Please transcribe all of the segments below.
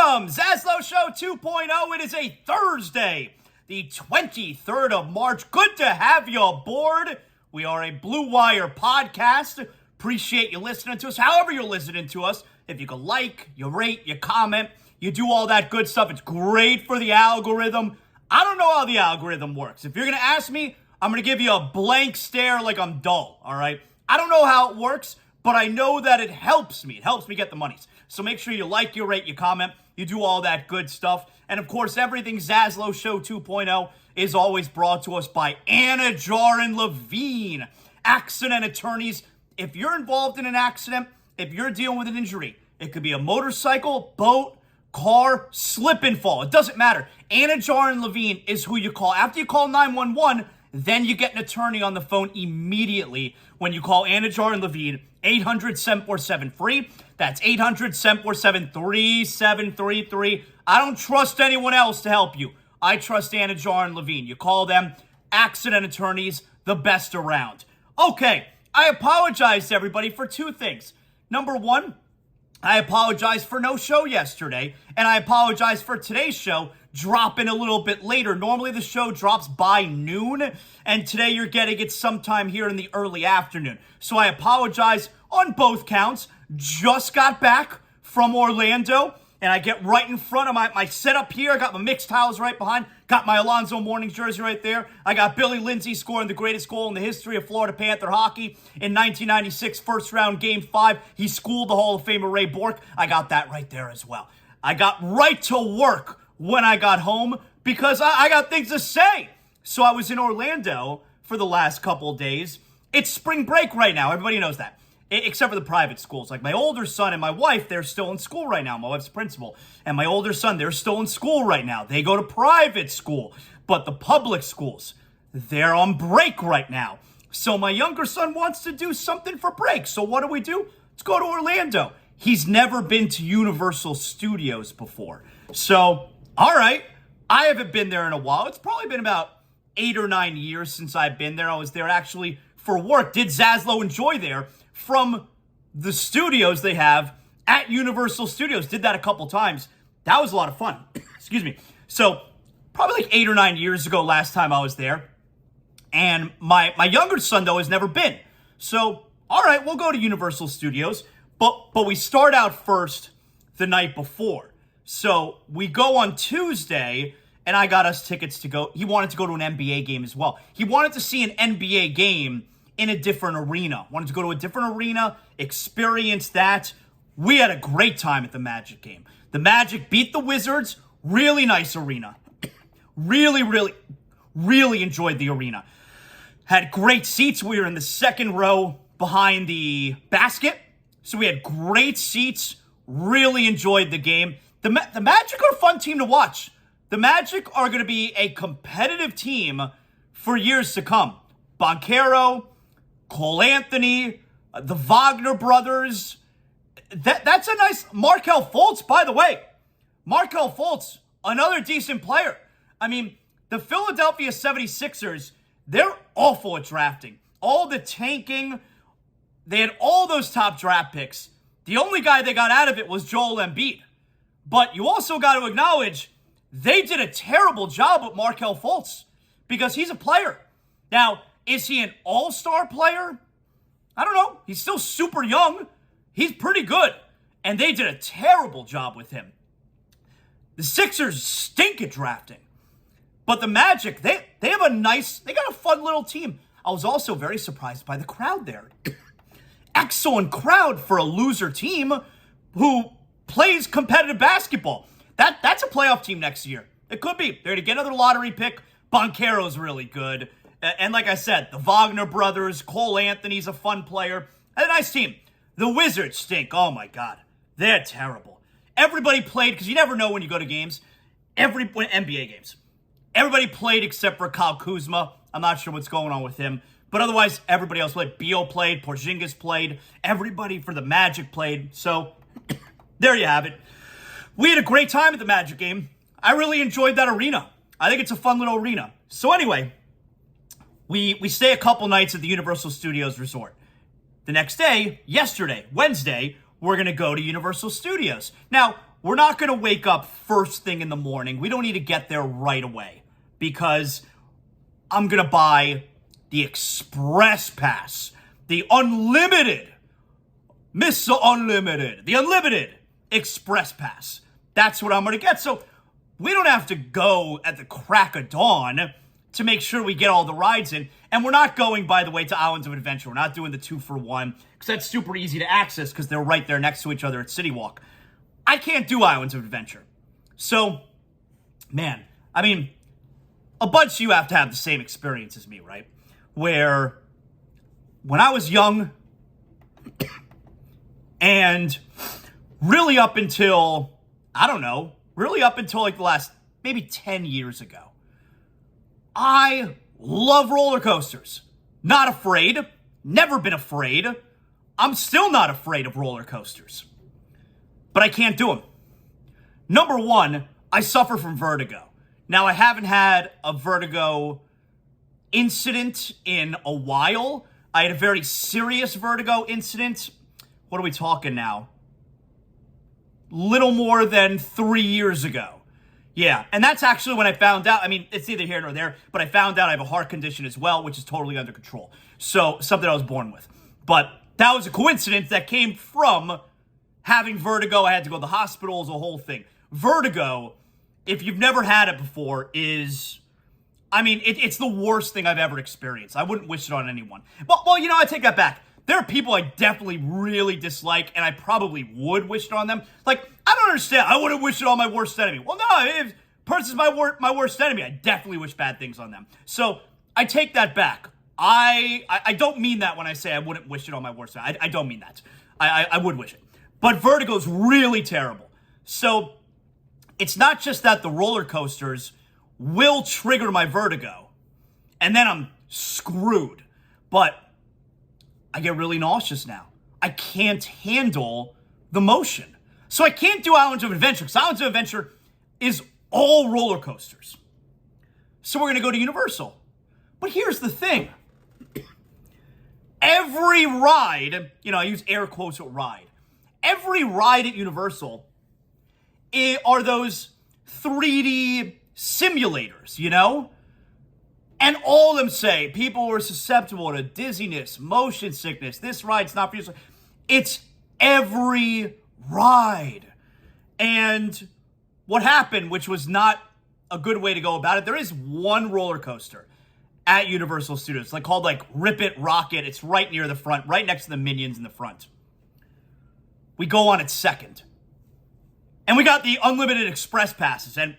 Welcome, ZASLOW Show 2.0. It is a Thursday, the 23rd of March. Good to have you aboard. We are a Blue Wire podcast. Appreciate you listening to us. However you're listening to us, if you can like, you rate, you comment, you do all that good stuff. It's great for the algorithm. I don't know how the algorithm works. If you're going to ask me, I'm going to give you a blank stare like I'm dull, all right? I don't know how it works, but I know that it helps me. It helps me get the monies. So make sure you like, you rate, you comment, you do all that good stuff. And of course, everything ZASLOW Show 2.0 is always brought to us by Anidjar and Levine, accident attorneys. If you're involved in an accident, if you're dealing with an injury, it could be a motorcycle, boat, car, slip and fall. It doesn't matter. Anidjar and Levine is who you call. After you call 911, then you get an attorney on the phone immediately when you call Anidjar and Levine, 800-747-FREE. That's 800-747-3733. I don't trust anyone else to help you. I trust Anidjar and Levine. You call them accident attorneys, the best around. Okay, I apologize to everybody for two things. Number one, I apologize for no show yesterday, and I apologize for today's show dropping a little bit later. Normally the show drops by noon, and today you're getting it sometime here in the early afternoon. So I apologize on both counts. Just got back from Orlando, and I get right in front of my setup here. I got my mixed towels right behind. Got my Alonzo Mourning jersey right there. I got Billy Lindsay scoring the greatest goal in the history of Florida Panther hockey in 1996, first round, game 5. He schooled the Hall of Famer Ray Bourque. I got that right there as well. I got right to work when I got home because I got things to say. So I was in Orlando for the last couple of days. It's spring break right now. Everybody knows that. Except for the private schools. Like my older son and my wife, they're still in school right now. My wife's a principal. And my older son, they're still in school right now. They go to private school. But the public schools, they're on break right now. So my younger son wants to do something for break. So what do? Let's go to Orlando. He's never been to Universal Studios before. So, all right. I haven't been there in a while. It's probably been about 8 or 9 years since I've been there. I was there actually for work. Did ZASLOW enjoy there? From the studios they have at Universal Studios. Did that a couple times. That was a lot of fun. Excuse me. So, probably like 8 or 9 years ago last time I was there. And my younger son, though, has never been. So, all right, we'll go to Universal Studios. But we start out first the night before. So, we go on Tuesday, and I got us tickets to go. He wanted to go to an NBA game as well. He wanted to see an NBA game in a different arena. Wanted to go to a different arena, experience that. We had a great time at the Magic game. The Magic beat the Wizards. Really nice arena. Really enjoyed the arena. Had great seats. We were in the second row behind the basket. So we had great seats. Really enjoyed the game. The Magic are a fun team to watch. The Magic are going to be a competitive team for years to come. Banchero, Cole Anthony, the Wagner brothers. That's a nice... Markelle Fultz, by the way. Markelle Fultz, another decent player. I mean, the Philadelphia 76ers, they're awful at drafting. All the tanking. They had all those top draft picks. The only guy they got out of it was Joel Embiid. But you also got to acknowledge they did a terrible job with Markelle Fultz because he's a player. Now, is he an all-star player? I don't know. He's still super young. He's pretty good. And they did a terrible job with him. The Sixers stink at drafting. But the Magic, they have they got a fun little team. I was also very surprised by the crowd there. Excellent crowd for a loser team who plays competitive basketball. That's a playoff team next year. It could be. They're going to get another lottery pick. Banchero's really good. And like I said, the Wagner brothers, Cole Anthony's a fun player. And a nice team. The Wizards stink. Oh, my God. They're terrible. Everybody played, because you never know when you go to games. NBA games. Everybody played except for Kyle Kuzma. I'm not sure what's going on with him. But otherwise, everybody else played. Beal played. Porzingis played. Everybody for the Magic played. So, there you have it. We had a great time at the Magic game. I really enjoyed that arena. I think it's a fun little arena. So anyway, we stay a couple nights at the Universal Studios Resort. The next day, yesterday, Wednesday, we're going to go to Universal Studios. Now, we're not going to wake up first thing in the morning. We don't need to get there right away because I'm going to buy the Express Pass, the unlimited, Mr. Unlimited, the unlimited Express Pass. That's what I'm going to get. So we don't have to go at the crack of dawn to make sure we get all the rides in. And we're not going, by the way, to Islands of Adventure. We're not doing the 2-for-1 because that's super easy to access because they're right there next to each other at City Walk. I can't do Islands of Adventure. So, man, I mean, a bunch of you have to have the same experience as me, right? Where when I was young and really up until, I don't know, really up until like the last maybe 10 years ago, I love roller coasters. Not afraid. Never been afraid. I'm still not afraid of roller coasters. But I can't do them. Number one, I suffer from vertigo. Now, I haven't had a vertigo incident in a while. I had a very serious vertigo incident. What are we talking now? Little more than 3 years ago. Yeah, and that's actually when I found out. I mean, it's neither here nor there, but I found out I have a heart condition as well, which is totally under control. So, something I was born with. But that was a coincidence that came from having vertigo. I had to go to the hospital, as a whole thing. Vertigo, if you've never had it before, is, I mean, it's the worst thing I've ever experienced. I wouldn't wish it on anyone. Well, you know, I take that back. There are people I definitely really dislike, and I probably would wish it on them. Like, I don't understand. I wouldn't wish it on my worst enemy. Well, no, if a person's my worst enemy, I definitely wish bad things on them. So, I take that back. I don't mean that when I say I wouldn't wish it on my worst enemy. I don't mean that. I would wish it. But vertigo's really terrible. So, it's not just that the roller coasters will trigger my vertigo, and then I'm screwed. But I get really nauseous now. I can't handle the motion. So I can't do Islands of Adventure, because Islands of Adventure is all roller coasters. So we're going to go to Universal. But here's the thing. Every ride, you know, I use air quotes with ride. Every ride at Universal are those 3D simulators, you know? And all of them say people were susceptible to dizziness, motion sickness. This ride's not for you. It's every ride. And what happened, which was not a good way to go about it, there is one roller coaster at Universal Studios, called Rip It, Rock It. It's right near the front, right next to the Minions in the front. We go on it second. And we got the unlimited express passes, and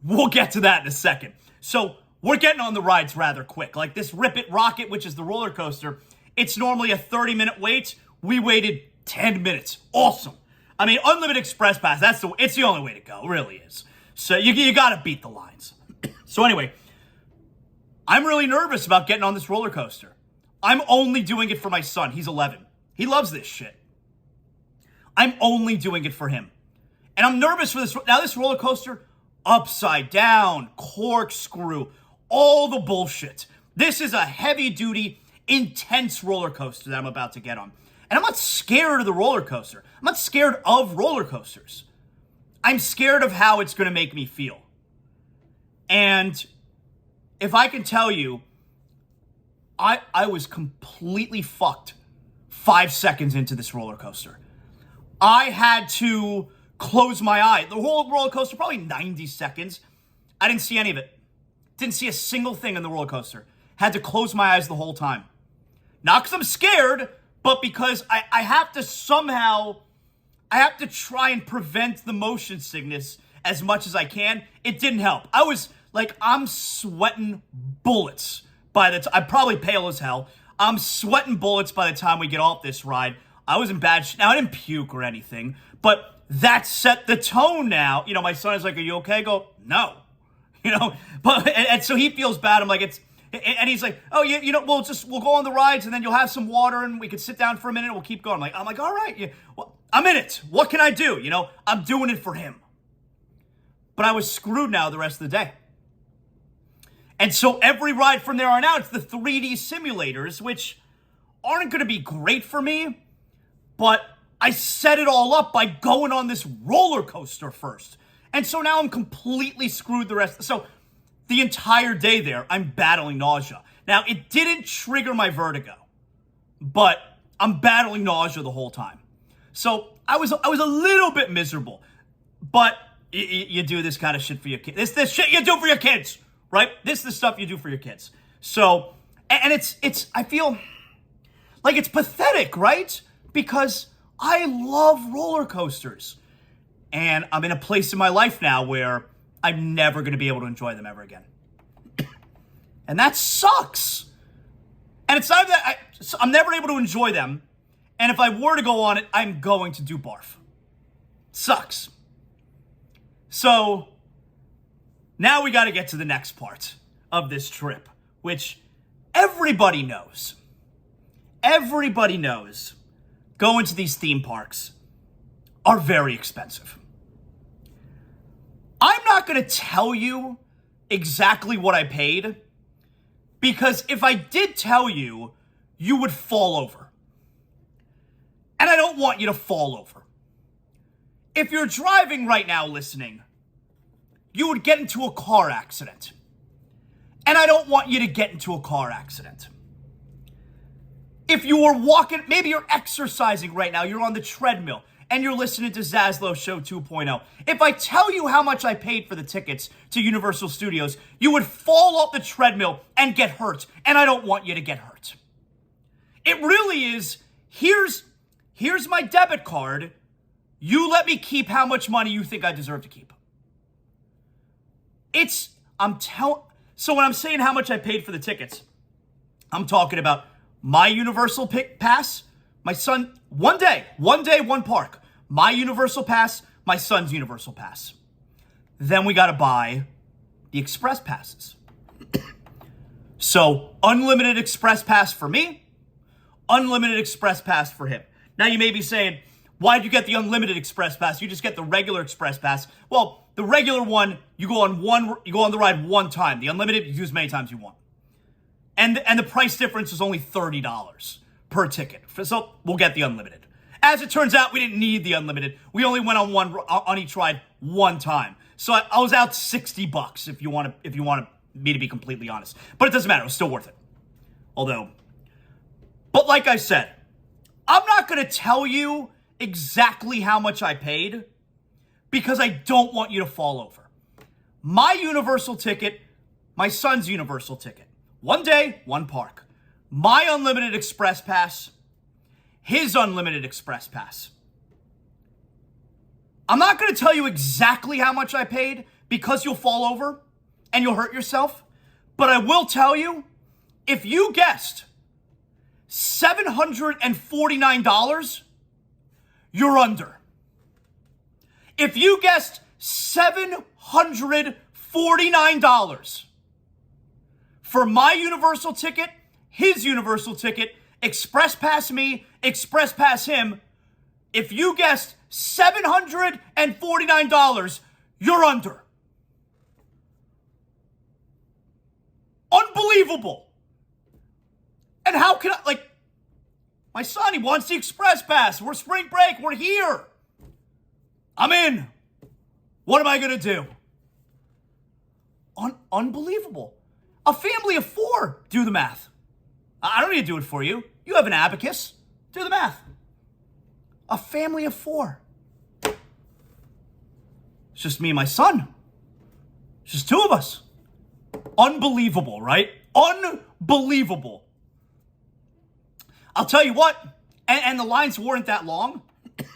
we'll get to that in a second. So we're getting on the rides rather quick. Like this Rip It, Rock It, which is the roller coaster, it's normally a 30-minute wait. We waited 10 minutes. Awesome. I mean, unlimited express pass, it's the only way to go. It really is. So you got to beat the lines. So anyway, I'm really nervous about getting on this roller coaster. I'm only doing it for my son. He's 11. He loves this shit. I'm only doing it for him. And I'm nervous for this. Now, this roller coaster, upside down, corkscrew, all the bullshit. This is a heavy-duty, intense roller coaster that I'm about to get on. And I'm not scared of the roller coaster. I'm not scared of roller coasters. I'm scared of how it's going to make me feel. And if I can tell you, I was completely fucked 5 seconds into this roller coaster. I had to close my eye. The whole roller coaster, probably 90 seconds. I didn't see any of it. Didn't see a single thing in the roller coaster. Had to close my eyes the whole time. Not because I'm scared, but because I have to somehow, I have to try and prevent the motion sickness as much as I can. It didn't help. I was I'm sweating bullets by the time, I'm probably pale as hell. I'm sweating bullets by the time we get off this ride. I was in bad shape. Now, I didn't puke or anything, but that set the tone now. You know, my son is like, are you okay? I go, no. You know, but, and so he feels bad. I'm like, and he's like, oh, yeah, you know, we'll go on the rides and then you'll have some water and we can sit down for a minute and we'll keep going. I'm like, all right, yeah, well, I'm in it. What can I do? You know, I'm doing it for him. But I was screwed now the rest of the day. And so every ride from there on out, it's the 3D simulators, which aren't going to be great for me, but I set it all up by going on this roller coaster first. And so now I'm completely screwed the rest. So the entire day there, I'm battling nausea. Now, it didn't trigger my vertigo, but I'm battling nausea the whole time. So I was a little bit miserable, but you do this kind of shit for your kids. This shit you do for your kids, right? This is the stuff you do for your kids. So, and it's I feel like it's pathetic, right? Because I love roller coasters. And I'm in a place in my life now where I'm never going to be able to enjoy them ever again. And that sucks. And it's not that I'm never able to enjoy them. And if I were to go on it, I'm going to do barf. Sucks. So now we got to get to the next part of this trip, which everybody knows. Everybody knows going to these theme parks are very expensive. I'm not going to tell you exactly what I paid, because if I did tell you, you would fall over. And I don't want you to fall over. If you're driving right now listening, you would get into a car accident. And I don't want you to get into a car accident. If you were walking, maybe you're exercising right now, you're on the treadmill, and you're listening to ZASLOW Show 2.0. If I tell you how much I paid for the tickets to Universal Studios, you would fall off the treadmill and get hurt, and I don't want you to get hurt. It really is, here's my debit card. You let me keep how much money you think I deserve to keep. So when I'm saying how much I paid for the tickets, I'm talking about my Universal Pass, my son, one day, one park. My Universal Pass, my son's Universal Pass. Then we got to buy the Express Passes. So, unlimited Express Pass for me, unlimited Express Pass for him. Now you may be saying, why'd you get the unlimited Express Pass? You just get the regular Express Pass. Well, the regular one, you go on the ride one time. The unlimited, you use as many times you want. And the price difference is only $30 per ticket. So we'll get the unlimited. As it turns out, we didn't need the unlimited. We only went on each ride one time. So I was out $60 if you want me to be completely honest. But it doesn't matter. It was still worth it. But like I said, I'm not going to tell you exactly how much I paid because I don't want you to fall over. My Universal ticket, my son's Universal ticket. One day, one park. My unlimited Express Pass, his unlimited Express Pass. I'm not going to tell you exactly how much I paid because you'll fall over and you'll hurt yourself. But I will tell you, if you guessed $749, you're under. If you guessed $749 for my Universal ticket, his Universal ticket, Express Pass me, Express Pass him, if you guessed $749, you're under. Unbelievable. And how can my son, he wants the Express Pass. We're spring break. We're here. I'm in. What am I going to do? Unbelievable. A family of 4. Do the math. I don't need to do it for you. You have an abacus. Do the math. A family of 4. It's just me and my son. It's just 2 of us. Unbelievable, right? Unbelievable. I'll tell you what, and the lines weren't that long. It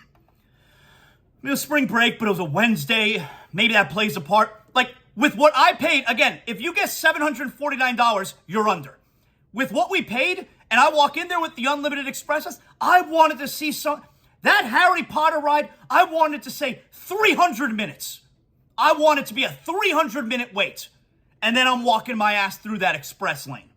was spring break, but it was a Wednesday. Maybe that plays a part. With what I paid, again, if you guess $749, you're under. With what we paid, and I walk in there with the unlimited expresses, I wanted to see that Harry Potter ride, I wanted to say 300 minutes. I want it to be a 300-minute wait. And then I'm walking my ass through that express lane.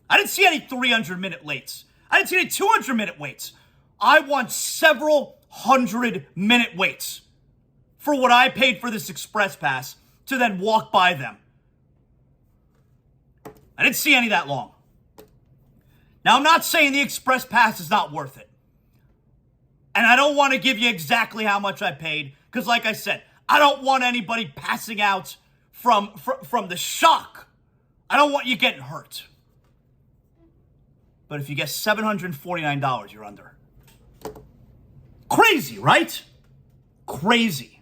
I didn't see any 300-minute waits. I didn't see any 200-minute waits. I want several 100-minute waits for what I paid for this express pass to then walk by them. I didn't see any that long. Now, I'm not saying the express pass is not worth it. And I don't want to give you exactly how much I paid, because like I said, I don't want anybody passing out from the shock. I don't want you getting hurt. But if you guess $749, you're under. Crazy, right? Crazy.